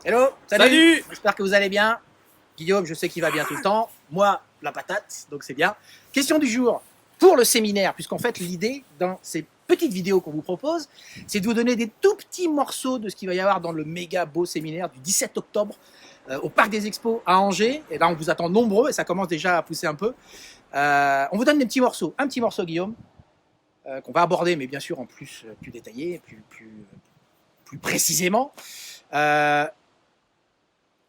Hello, Salut. j'espère que vous allez bien. Guillaume, je sais qu'il va bien tout le temps. Moi, la patate, donc c'est bien. Question du jour pour le séminaire, puisqu'en fait, l'idée dans ces petites vidéos qu'on vous propose, c'est de vous donner des tout petits morceaux de ce qu'il va y avoir dans le méga beau séminaire du 17 octobre au Parc des Expos à Angers. Et là, on vous attend nombreux et ça commence déjà à pousser un peu. On vous donne des petits morceaux. Un petit morceau, Guillaume, qu'on va aborder, mais bien sûr en plus détaillé, plus précisément.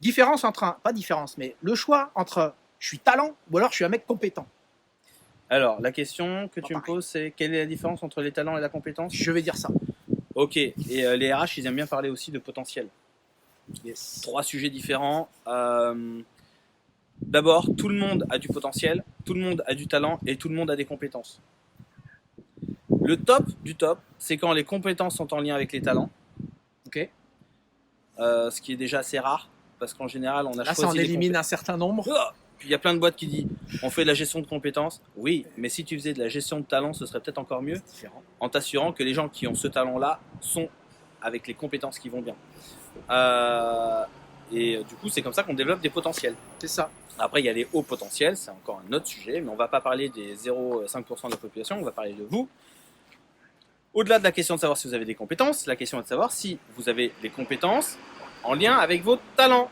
Différence entre pas différence, mais le choix entre je suis talent ou alors je suis un mec compétent. Alors, la question que tu me pareil. poses, c'est quelle est la différence entre les talents et la compétence? Je vais dire ça. Ok, et les RH, ils aiment bien parler aussi de potentiel. Yes. 3 sujets différents. D'abord, tout le monde a du potentiel, tout le monde a du talent et tout le monde a des compétences. Le top du top, c'est quand les compétences sont en lien avec les talents, Ok. ce qui est déjà assez rare, parce qu'en général, on a Là, ça en choisi les élimine compétences. un certain nombre. Puis il y a plein de boîtes qui disent on fait de la gestion de compétences. Oui, mais si tu faisais de la gestion de talent, ce serait peut-être encore mieux, Différent. en t'assurant que les gens qui ont ce talent-là sont avec les compétences qui vont bien. Du coup, c'est comme ça qu'on développe des potentiels. C'est ça. Après, il y a les hauts potentiels, c'est encore un autre sujet, mais on ne va pas parler des 0,5% de la population, on va parler de vous. Au-delà de la question de savoir si vous avez des compétences, la question est de savoir si vous avez des compétences en lien avec vos talents.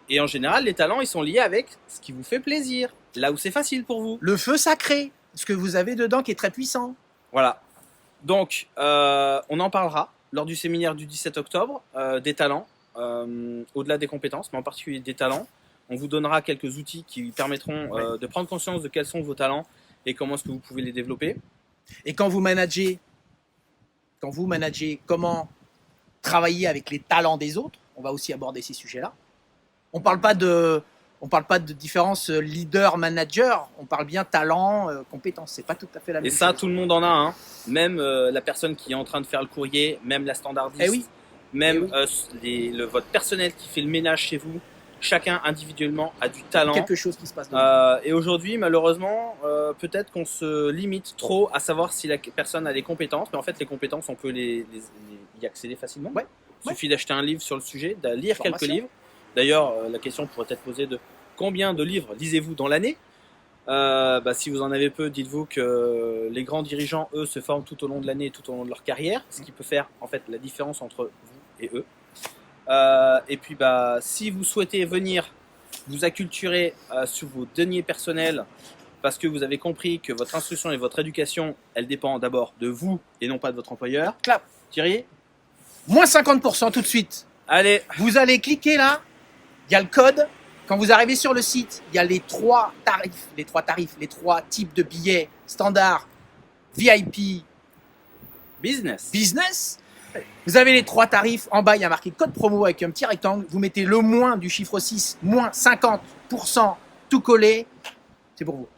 Et en général, les talents, ils sont liés avec ce qui vous fait plaisir, là où c'est facile pour vous. Le feu sacré, ce que vous avez dedans qui est très puissant. Voilà. Donc, on en parlera lors du séminaire du 17 octobre, des talents, au-delà des compétences, mais en particulier des talents. On vous donnera quelques outils qui permettront de prendre conscience de quels sont vos talents et comment est-ce que vous pouvez les développer. Et quand vous managez, comment travailler avec les talents des autres, on va aussi aborder ces sujets-là. On parle pas de différence leader-manager, on parle bien talent, compétence. C'est pas tout à fait la même Et chose. ça, tout le monde en a un. Même la personne qui est en train de faire le courrier, même la standardiste, Eh oui. même Eh oui. votre personnel qui fait le ménage chez vous. Chacun individuellement a du talent. Quelque chose qui se passe dedans. Et aujourd'hui, malheureusement, peut-être qu'on se limite trop à savoir si la personne a des compétences. Mais en fait, les compétences, on peut y accéder facilement. Ouais. Il suffit d'acheter un livre sur le sujet, de lire quelques Formation. livres. D'ailleurs, la question pourrait être posée de combien de livres lisez-vous dans l'année? Si vous en avez peu, dites-vous que les grands dirigeants, eux, se forment tout au long de l'année et tout au long de leur carrière, ce qui peut faire en fait la différence entre vous et eux. Et puis, si vous souhaitez venir vous acculturer sur vos deniers personnels, parce que vous avez compris que votre instruction et votre éducation, elle dépend d'abord de vous et non pas de votre employeur. Clap. Thierry, Moins 50% tout de suite. allez, Vous allez cliquer là, il y a le code. Quand vous arrivez sur le site, il y a les trois les trois types de billets standard, VIP, business. business. Vous avez les trois tarifs. En bas, il y a marqué code promo avec un petit rectangle. Vous mettez le moins du chiffre 6, moins 50%, tout collé. C'est pour vous.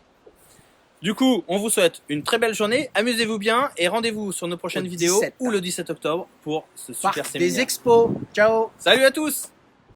Du coup, on vous souhaite une très belle journée, amusez-vous bien et rendez-vous sur nos prochaines Au vidéos 17. ou le 17 octobre pour ce super Parc séminaire. des expos. Ciao. Salut à tous!